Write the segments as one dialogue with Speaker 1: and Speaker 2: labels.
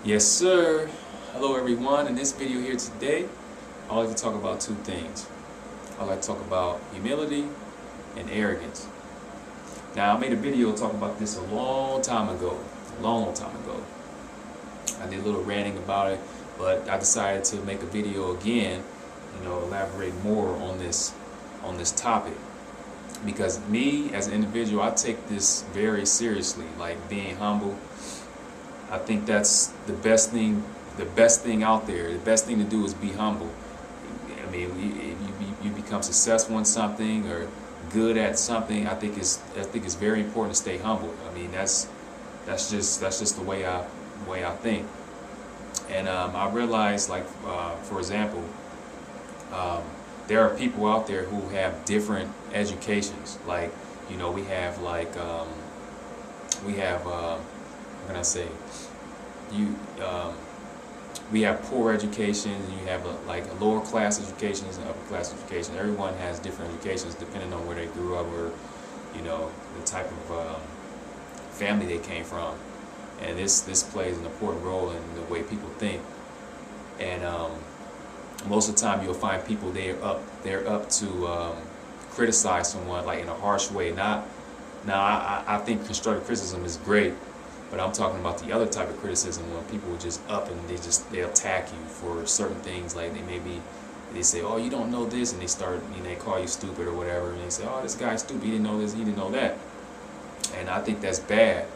Speaker 1: Yes, sir. Hello, everyone. In this video here today, I like to talk about two things. I like to talk about humility and arrogance. Now, I made a video talking about this a long time ago. Long time ago. I did a little ranting about it, but I decided to make a video again, elaborate more on this topic. Because me, as an individual, I take this very seriously, like being humble. I think that's the best thing out there. The best thing to do is be humble. I mean, if you become successful in something or good at something, I think it's very important to stay humble. I mean, that's just the way I think. And I realized, like, for example, there are people out there who have different educations. Like, we have like what can I say? We have poor education, and you have like a lower class education and upper class education. Everyone has different educations depending on where they grew up or, the type of family they came from. And this plays an important role in the way people think. And most of the time, you'll find people they're up to criticize someone like in a harsh way. Now, I think constructive criticism is great. But I'm talking about the other type of criticism when people are just up and they attack you for certain things. Like they say, oh, you don't know this, and they call you stupid or whatever, and they say, oh, this guy's stupid, he didn't know this, he didn't know that. And I think that's bad.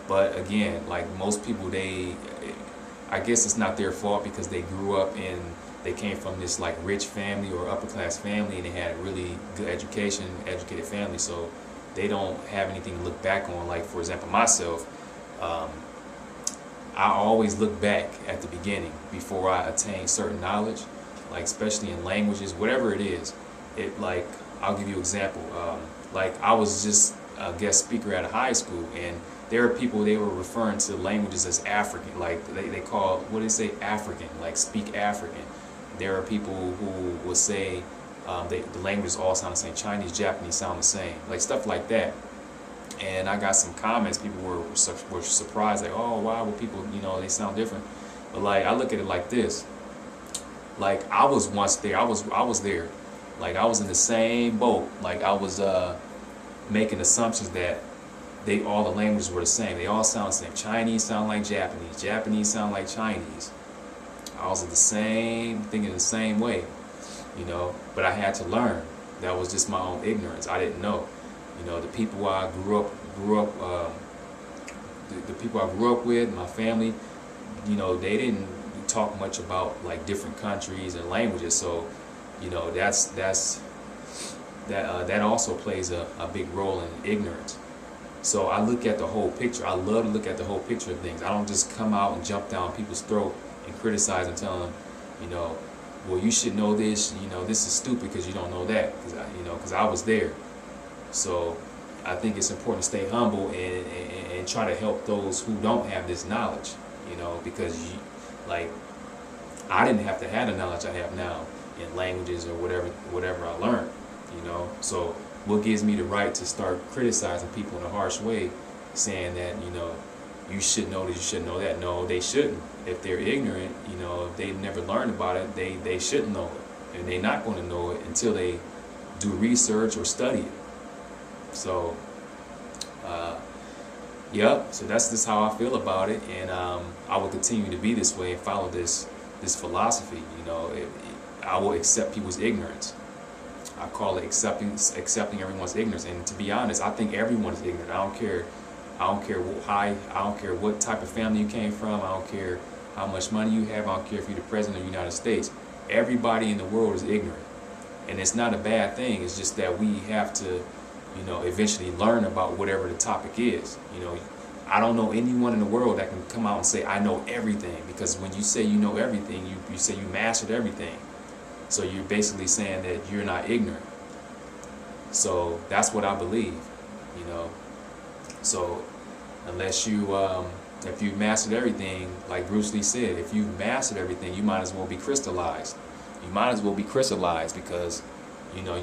Speaker 1: But again, like most people, I guess it's not their fault because they grew up they came from this like rich family or upper class family, and they had a really good educated family, so they don't have anything to look back on. Like, for example, myself, I always look back at the beginning before I attain certain knowledge, like especially in languages, whatever it is. Like, I'll give you an example. Like, I was just a guest speaker at a high school, and there are people, they were referring to languages as African, like they call, what do they say, African, like speak African. There are people who will say the languages all sound the same. Chinese, Japanese sound the same, like stuff like that. And I got some comments. People were surprised, like, oh, why would people, they sound different. But like, I look at it like this. Like, I was once there. I was there. Like, I was in the same boat. Like, I was making assumptions that all the languages were the same. They all sound the same. Chinese sound like Japanese. Japanese sound like Chinese. I was thinking the same way, But I had to learn. That was just my own ignorance. I didn't know. The people I grew up the people I grew up with, my family, they didn't talk much about like different countries and languages. So, that also plays a big role in ignorance. So I look at the whole picture. I love to look at the whole picture of things. I don't just come out and jump down people's throat and criticize and tell them, well, you should know this. This is stupid because you don't know that. Because I was there. So I think it's important to stay humble and try to help those who don't have this knowledge, because like, I didn't have to have the knowledge I have now in languages or whatever I learned, So what gives me the right to start criticizing people in a harsh way, saying that, you should know this, you should know that? No, they shouldn't. If they're ignorant, if they never learned about it, they shouldn't know it. And they're not going to know it until they do research or study it. So, so that's just how I feel about it, and I will continue to be this way and follow this philosophy. I will accept people's ignorance. I call it accepting everyone's ignorance. And to be honest, I think everyone is ignorant. I don't care what type of family you came from. I don't care how much money you have. I don't care if you're the president of the United States. Everybody in the world is ignorant, and it's not a bad thing. It's just that we have to, eventually learn about whatever the topic is. I don't know anyone in the world that can come out and say, I know everything, because when you say you know everything, you say you mastered everything. So you're basically saying that you're not ignorant. So that's what I believe, So unless if you mastered everything, like Bruce Lee said, if you mastered everything, you might as well be crystallized. You might as well be crystallized because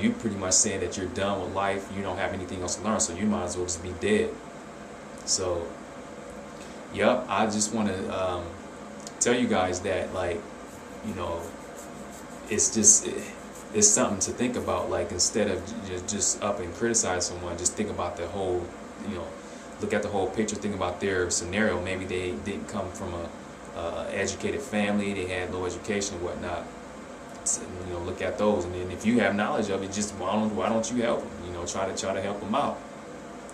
Speaker 1: you pretty much saying that you're done with life, you don't have anything else to learn, so you might as well just be dead. So, yep, I just want to tell you guys that, like, you know, it's just it's something to think about. Like, instead of just up and criticize someone, just think about the whole, you know, look at the whole picture. Think about their scenario. Maybe they didn't come from a educated family, they had low education and whatnot. So, you know, look at those, and then if you have knowledge of it, just why don't you help them? You know, try to help them out.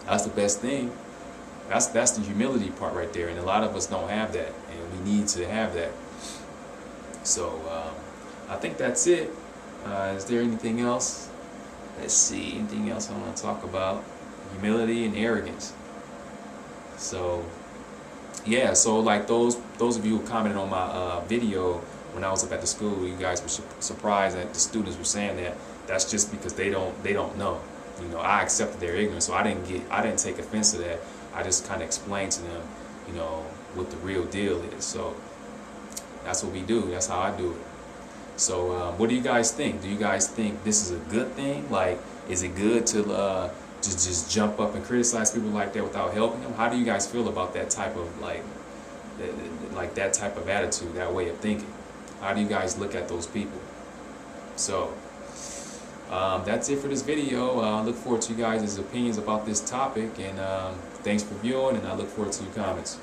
Speaker 1: That's the best thing. That's the humility part right there, and a lot of us don't have that, and we need to have that. So I think that's it. Is there anything else? Let's see, anything else I want to talk about? Humility and arrogance. So yeah, so like those of you who commented on my video when I was up at the school, you guys were surprised that the students were saying that. That's just because they don't know. You know, I accepted their ignorance, so I didn't take offense to that. I just kind of explained to them, you know, what the real deal is. So that's what we do. That's how I do it. So what do you guys think? Do you guys think this is a good thing? Like, is it good to just jump up and criticize people like that without helping them? How do you guys feel about that type of that type of attitude, that way of thinking? How do you guys look at those people? So that's it for this video. I look forward to you guys' opinions about this topic, and thanks for viewing, and I look forward to your comments.